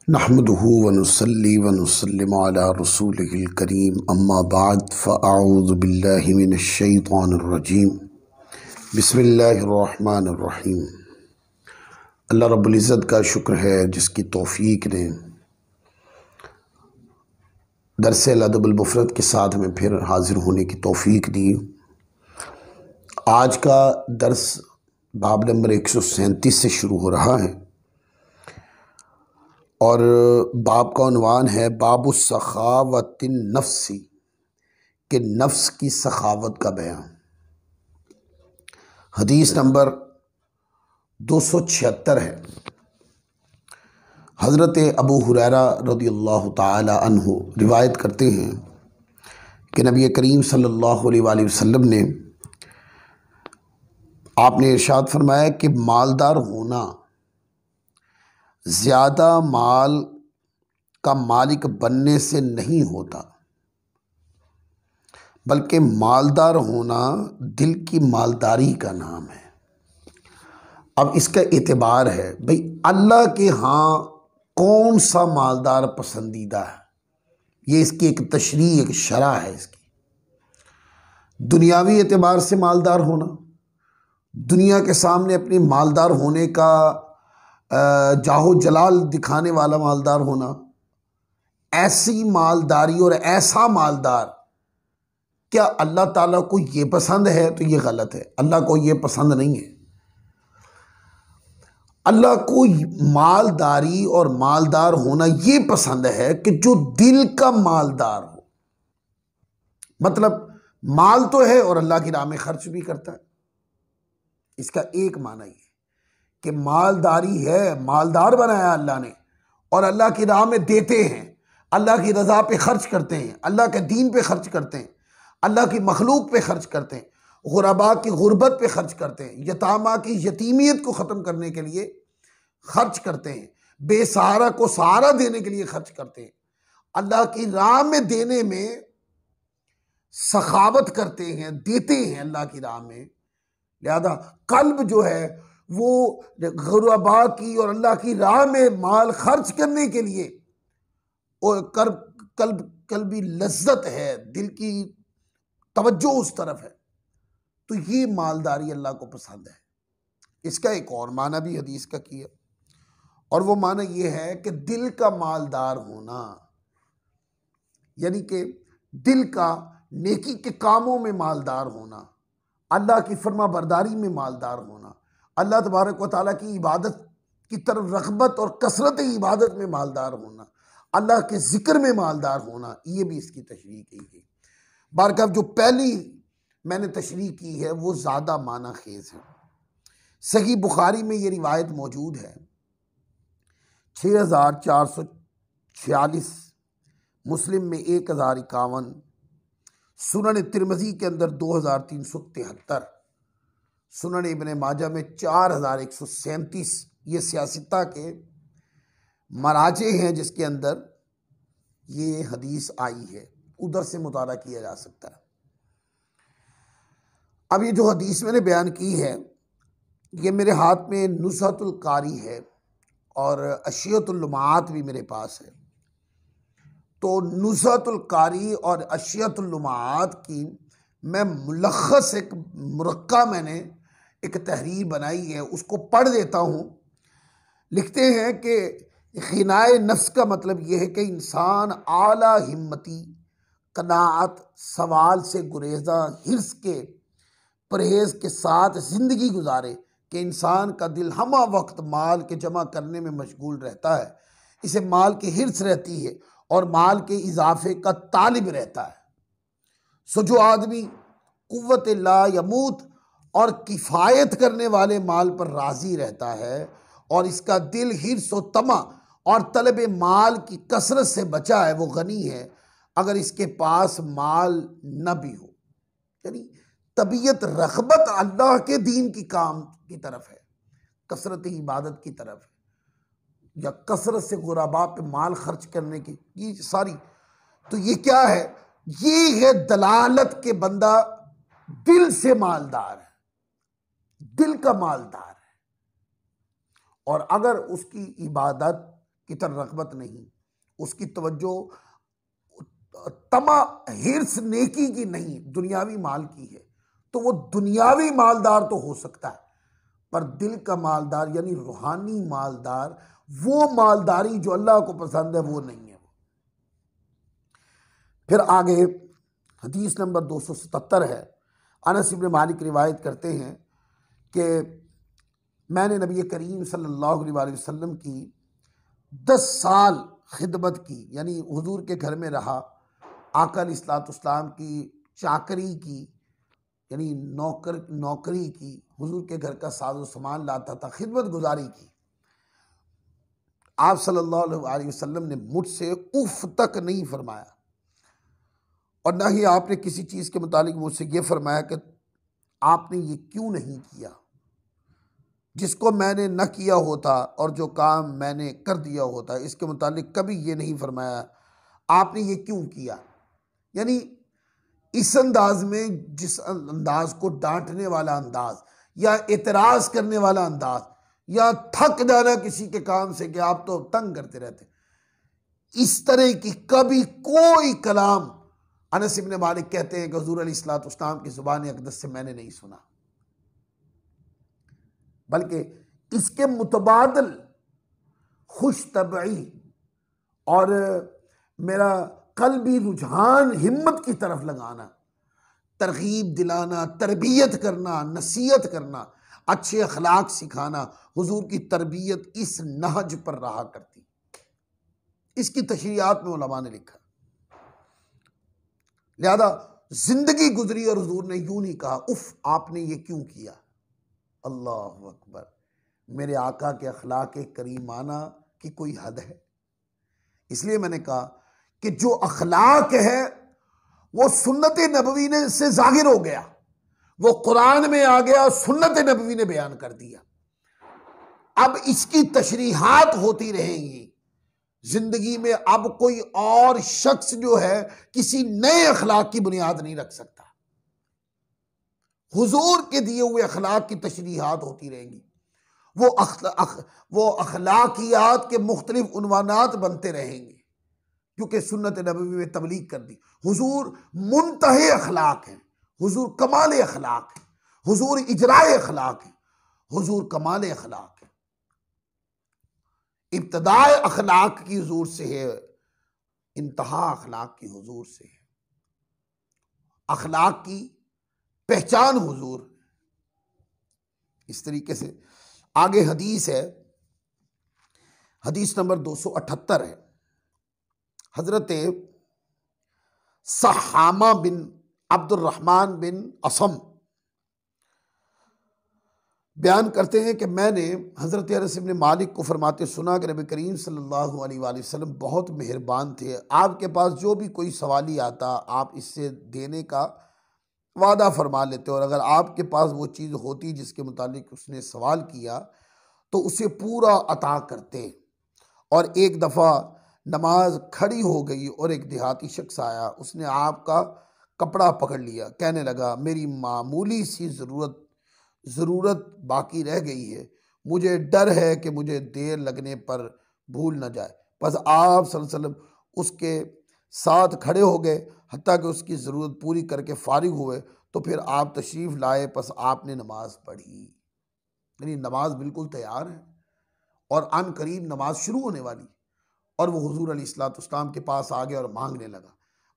नहमदुहु व नुसल्ली व नुसल्लिमु अला रसूलिहिल करीम अम्मा बाद फ़अऊज़ु बिल्लाहि मिनश शैतानिर रजीम बिस्मिल्लाहिर रहमानिर रहीम। अल्लाह रब्बुल इज़्ज़त का शुक्र है जिसकी तौफ़ीक ने दरस अदबुल मुफ़रद के साथ हमें फिर हाज़िर होने की तौफ़ीक दी। आज का दर्स बाब नंबर 137 से शुरू हो रहा है और बाब का उन्वान है बाबु सखावतिन नफ्सी, के नफ्स की सखावत का बयान। हदीस नंबर 276 है। हज़रत अबू हुरैरा रज़ियल्लाहु ताला अन्हु रिवायत करते हैं कि नबी करीम सल्लल्लाहु अलैहि वसल्लम ने आपने इरशाद फरमाया कि मालदार होना ज़्यादा माल का मालिक बनने से नहीं होता, बल्कि मालदार होना दिल की मालदारी का नाम है। अब इसका एतबार है भाई अल्लाह के यहाँ कौन सा मालदार पसंदीदा है, ये इसकी एक तशरीह, एक शरह है इसकी। दुनियावी एतबार से मालदार होना, दुनिया के सामने अपनी मालदार होने का जाहो जलाल दिखाने वाला मालदार होना, ऐसी मालदारी और ऐसा मालदार क्या अल्लाह ताला को ये पसंद है? तो ये गलत है। अल्लाह को ये पसंद नहीं है। अल्लाह को मालदारी और मालदार होना ये पसंद है कि जो दिल का मालदार हो, मतलब माल तो है और अल्लाह की राह में खर्च भी करता है। इसका एक माना ये कि मालदारी है, मालदार बनाया अल्लाह ने और अल्लाह की राह में देते हैं, अल्लाह की रज़ा पे खर्च करते हैं, अल्लाह के दीन पे खर्च करते हैं, अल्लाह की मखलूक पे खर्च करते हैं, गुरबा की गुर्बत पे खर्च करते हैं, यतामा की यतीमियत को ख़त्म करने के लिए खर्च करते हैं, बेसहारा को सहारा देने के लिए खर्च करते हैं, अल्लाह की राह में देने में सखावत करते हैं, देते हैं अल्लाह की राह में। लिहाजा कल्ब जो है वो गुरबा की और अल्लाह की राह में माल खर्च करने के लिए और कल्बी लज्जत है, दिल की तवज्जो उस तरफ है, तो ये मालदारी अल्लाह को पसंद है। इसका एक और माना भी हदीस का किया और वो माना ये है कि दिल का मालदार होना, यानी कि दिल का नेकी के कामों में मालदार होना, अल्लाह की फर्मा बरदारी में मालदार होना, अल्लाह तबारक व तआला की इबादत की तरफ रग़बत और कसरत इबादत में मालदार होना, अल्लाह के ज़िक्र में मालदार होना, ये भी इसकी तशरीह की गई। बारकाव जो पहली मैंने तशरीह की है वो ज़्यादा माना खेज है। सही बुखारी में ये रिवायत मौजूद है 6446, मुस्लिम में 1051, सुनन तिरमिज़ी के अंदर 2373, सुनन इब्ने माजा में 4137। ये सियासता के मराजे हैं जिसके अंदर ये हदीस आई है, उधर से मुताला किया जा सकता है। अब ये जो हदीस मैंने बयान की है ये मेरे हाथ में नुज़हतुल कारी है और अशियतुल लुमात भी मेरे पास है। तो नुज़हतुल कारी और अशियतुल लुमात की मैं मुलख्खस एक मुरक्का मैंने एक तहरीर बनाई है, उसको पढ़ देता हूँ। लिखते हैं कि खिनाए नफ्स का मतलब यह है कि इंसान आला हिम्मती, कनाअत, सवाल से गुरेजा, हिर्स के, परहेज़ के साथ ज़िंदगी गुजारे कि इंसान का दिल हमा वक्त माल के जमा करने में मशगूल रहता है, इसे माल की हिर्स रहती है और माल के इजाफे का तालिब रहता है। सो जो आदमी कुव्वत ला यमूत और किफ़ायत करने वाले माल पर राज़ी रहता है और इसका दिल हिर्स व तमा और तलब माल की कसरत से बचा है, वो गनी है अगर इसके पास माल न भी हो। यानी तबीयत रग़बत अल्लाह के दीन की काम की तरफ है, कसरत इबादत की तरफ है, या कसरत से गुराबा पे माल खर्च करने की, ये सारी, तो ये क्या है? ये है दलालत के बंदा दिल से मालदार है, दिल का मालदार है। और अगर उसकी इबादत की तरफ रग़बत नहीं, उसकी तवज्जो तमा हिर्स नेकी की नहीं, दुनियावी माल की है। तो वो दुनियावी मालदार तो हो सकता है, पर दिल का मालदार यानी रूहानी मालदार, वो मालदारी जो अल्लाह को पसंद है वो नहीं है। फिर आगे हदीस नंबर 277 है। अनस इब्न मालिक रिवायत करते हैं कि मैंने नबी करीम सल्लल्लाहु अलैहि वसल्लम की 10 साल खिदमत की, यानी हुजूर के घर में रहा, आका अलैहिस्सलाम की चाकरी की, यानी नौकरी की, हुजूर के घर का साजो सामान लाता था, खिदमत गुजारी की। आप सल्लल्लाहु अलैहि वसल्लम ने मुझसे उफ तक नहीं फरमाया, और ना ही आपने किसी चीज़ के मुतालिक मुझसे ये फरमाया कि आपने ये क्यों नहीं किया, जिसको मैंने न किया होता और जो काम मैंने कर दिया होता, इसके मुतालिक कभी ये नहीं फरमाया आपने ये क्यों किया। यानी इस अंदाज में, जिस अंदाज को डांटने वाला अंदाज या एतराज़ करने वाला अंदाज या थक जाना किसी के काम से कि आप तो तंग करते रहते, इस तरह की कभी कोई कलाम अनस इब्न मालिक कहते हैं कि हुजूर अलैहिस्सलाम की ज़ुबान अक़दस से मैंने नहीं सुना, बल्कि इसके मुतबादल खुश तबई और मेरा कल्बी रुझान हिम्मत की तरफ लगाना, तरगीब दिलाना, तरबियत करना, नसीहत करना, अच्छे अखलाक सिखाना, हुजूर की तरबियत इस नहज पर रहा करती। इसकी तशरीहात में उलमा ने लिखा। लिहाजा जिंदगी गुजरी और हुजूर ने यूं नहीं कहा उफ आपने ये क्यों किया। अल्लाह अकबर, मेरे आका के अखलाक करीमाना की कोई हद है। इसलिए मैंने कहा कि जो अखलाक है वो सुन्नत नबवी ने से जाहिर हो गया, वो कुरान में आ गया, सुन्नत नबवी ने बयान कर दिया। अब इसकी तशरीहात होती रहेंगी जिंदगी में। अब कोई और शख्स जो है किसी नए अखलाक की बुनियाद नहीं रख सकता, हुजूर के दिए हुए अखलाक की तशरीहात होती रहेंगी। वो अखलाकियात के मुख्तलिफ उन्वानात बनते रहेंगे, क्योंकि सुन्नत नबवी में तबलीग कर दी। हुजूर मुंतहे अखलाक है, हुजूर कमाल अखलाक है, हुजूर इजराए अखलाक है, हुजूर कमाल अखलाक है। इब्तदाए अखलाक की हुजूर से है, इंतहा अखलाक की हुजूर से है। अखलाक की पहचान हुजूर। इस तरीके से आगे हदीस है, हदीस नंबर 278 है। हजरत सहामा बिन अब्दुर्रहमान बिन असम बयान करते हैं कि मैंने हज़रत अनस इब्न मालिक को फरमाते सुना कि नबी करीम सल्लल्लाहु अलैहि वसल्लम बहुत मेहरबान थे। आपके पास जो भी कोई सवाली आता आप इससे देने का वादा फरमा लेते, और अगर आपके पास वो चीज़ होती जिसके मुतालिक उसने सवाल किया तो उसे पूरा अता करते। और एक दफ़ा नमाज खड़ी हो गई और एक देहाती शख्स आया, उसने आपका कपड़ा पकड़ लिया, कहने लगा मेरी मामूली सी ज़रूरत बाकी रह गई है, मुझे डर है कि मुझे देर लगने पर भूल न जाए। बस आप सल्लल्लाहु अलैहि वसल्लम उसके साथ खड़े हो गए हत्ता कि उसकी ज़रूरत पूरी करके फारिग हुए, तो फिर आप तशरीफ़ लाए, बस आपने नमाज पढ़ी। यानी नमाज बिल्कुल तैयार है और अन करीब नमाज शुरू होने वाली, और वो हुजूर अलैहिस्सलाम के पास आ गया और मांगने लगा।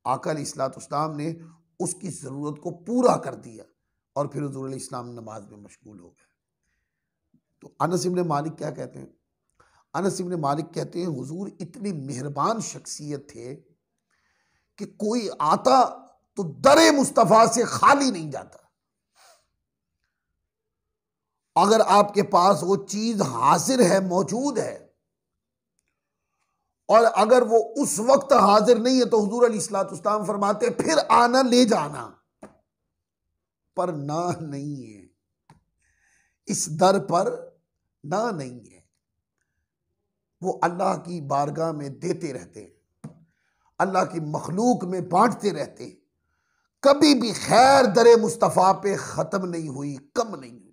आका अलैहिस्सलाम ने उसकी ज़रूरत को पूरा कर दिया और फिर हुजूर अलैहिस्सलाम नमाज में मशगूल हो गए। तो अनस इब्न मालिक क्या कहते हैं? अनस इब्न मालिक कहते हैं हुजूर इतनी मेहरबान शख्सियत थे कि कोई आता तो दरे मुस्तफ़ा से खाली नहीं जाता। अगर आपके पास वो चीज हाजिर है, मौजूद है, और अगर वो उस वक्त हाजिर नहीं है तो हुजूर अलैहिस्सलाम फरमाते फिर आना ले जाना, पर ना नहीं है, इस दर पर ना नहीं है। वो अल्लाह की बारगाह में देते रहते हैं, अल्लाह की मखलूक में बांटते रहते हैं। कभी भी खैर दरे मुस्तफ़ा पे खत्म नहीं हुई, कम नहीं हुई।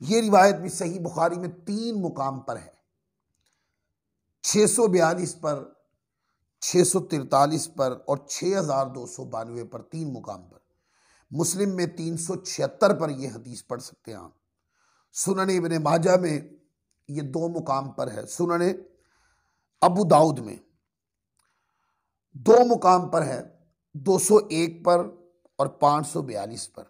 ये रिवायत भी सही बुखारी में 3 मुकाम पर है, 642 पर, 643 पर और 6292 पर, 3 मुकाम पर। मुस्लिम में 376 पर यह हदीस पढ़ सकते हैं आप। सुनन इब्ने माजा में ये 2 मुकाम पर है, सुनन अबू दाऊद में 2 मुकाम पर है, 201 पर और 542 पर।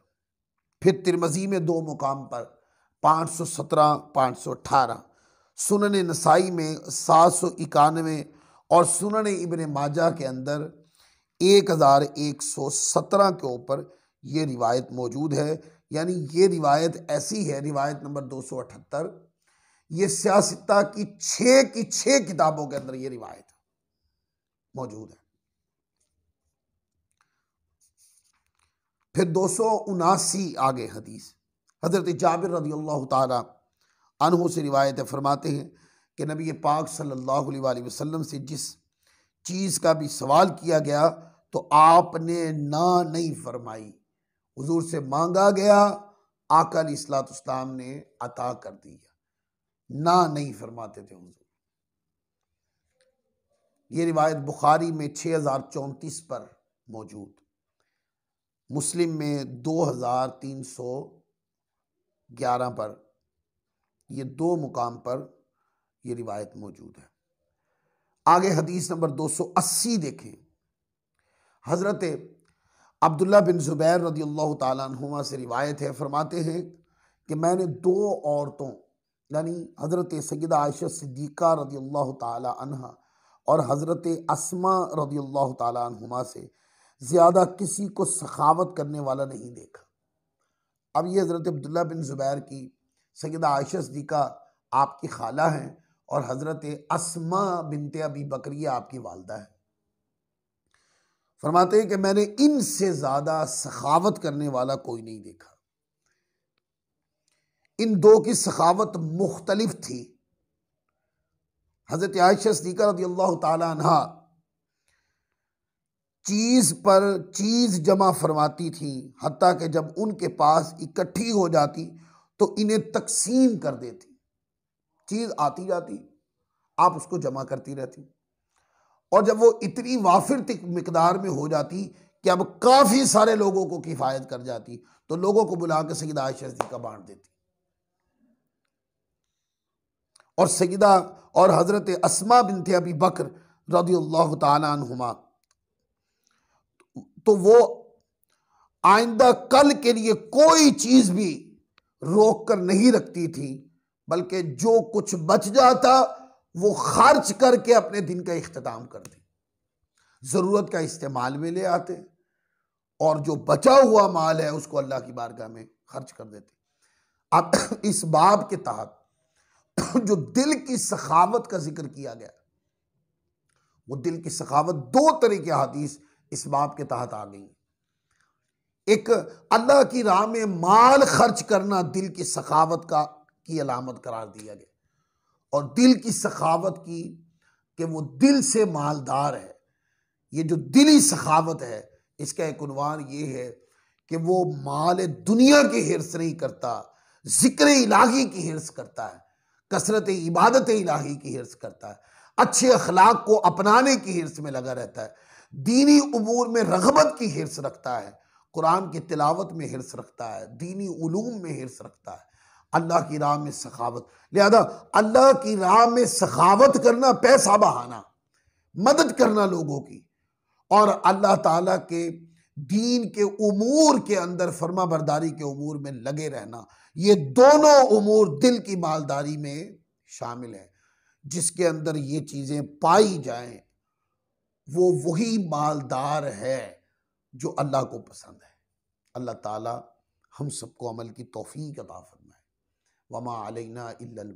फिर तिरमजी में 2 मुकाम पर, 517, 518। सुनन नसाई में 791 और सुनन इब्ने माजा के अंदर 1117 के ऊपर ये रिवायत मौजूद है। यानी ये रिवायत ऐसी है, रिवायत नंबर 278, ये सियासता की 6 किताबों के अंदर ये रिवायत मौजूद है। फिर 279 आगे हदीस, हजरत जाबिर रदियल्लाहु ताला अन्हु से रिवायत है, फरमाते हैं कि नबी पाक सल्लल्लाहु अलैहि वसल्लम से जिस चीज़ का भी सवाल किया गया तो आपने ना नहीं फरमाई। हुजूर से मांगा गया, आका अलैहिस्सलाम ने अता कर दिया, ना नहीं फरमाते थे हुजूर। ये रिवायत बुखारी में 6034 पर मौजूद, मुस्लिम में 2311 पर, ये 2 मुकाम पर ये रिवायत मौजूद है। आगे हदीस नंबर 280 देखें। हजरत अब्दुल्ला बिन जुबैर रदियल्लाहु ताला अन्हुमा से रिवायत है, फरमाते हैं कि मैंने 2 औरतों यानी हजरत सैयदा आयशा सिद्दीक़ा रदियल्लाहु ताला अन्हा और हजरत अस्मा रदियल्लाहु ताला अन्हुमा से ज़्यादा किसी को सखावत करने वाला नहीं देखा। अब ये हजरत अब्दुल्ला बिन जुबैर की सैयदा आयशा सिद्दीक़ा आपकी खाला हैं और हजरत अस्मा बिनते अबी बकरिया आपकी वालदा है। फरमाते हैं कि मैंने इनसे ज्यादा सखावत करने वाला कोई नहीं देखा। इन 2 की सखावत मुख्तलिफ थी। हजरत आयशा सिद्दीक़ा रदियल्लाहु ताला अन्हा चीज पर चीज जमा फरमाती थी, हत्ता कि जब उनके पास इकट्ठी हो जाती तो इन्हें तकसीम कर देती। चीज आती जाती, आप उसको जमा करती रहती, और जब वो इतनी वाफिर मिकदार में हो जाती कि अब काफी सारे लोगों को किफायत कर जाती तो लोगों को बुला के सैयदा आयशा सिद्दीक़ा बांट देती। और सैयदा और हजरत अस्मा बिनते अबी बकर रदियल्लाहु ताला अन्हुमा तो वो आइंदा कल के लिए कोई चीज भी रोक कर नहीं रखती थी, बल्कि जो कुछ बच जाता वो खर्च करके अपने दिन का इख्तिताम करती, जरूरत का इस्तेमाल में ले आते और जो बचा हुआ माल है उसको अल्लाह की बारगाह में खर्च कर देते। अब इस बाब के तहत जो दिल की सखावत का जिक्र किया गया, वो दिल की सखावत 2 तरह की हदीस इस बाब के तहत आ गई। एक, अल्लाह की राह में माल खर्च करना दिल की सखावत की अलामत करार दिया गया, और दिल की सखावत की कि वो दिल से मालदार है। ये जो दिली सखावत है इसका एक उन्वान ये है कि वो माल दुनिया की हिर्स नहीं करता, जिक्र इलाही की हिर्स करता है, कसरत इबादत इलाही की हिर्स करता है, अच्छे अखलाक को अपनाने की हिर्स में लगा रहता है, दीनी उमूर में रगबत की हिर्स रखता है, कुरान की तिलावत में हिर्स रखता है, दीनी उलूम में हिर्स रखता है, अल्लाह की राह में सखावत। लिहाजा अल्लाह की राह में सखावत करना, पैसा बहाना, मदद करना लोगों की, और अल्लाह ताला के दीन के उमूर के अंदर फर्मा बरदारी के उमूर में लगे रहना, ये दोनों उमूर दिल की मालदारी में शामिल है। जिसके अंदर ये चीजें पाई जाएं वो वही मालदार है जो अल्लाह को पसंद है। अल्लाह ताला हम सबको अमल की तौफीक अता फरमाए। वमा अलैना इल्लल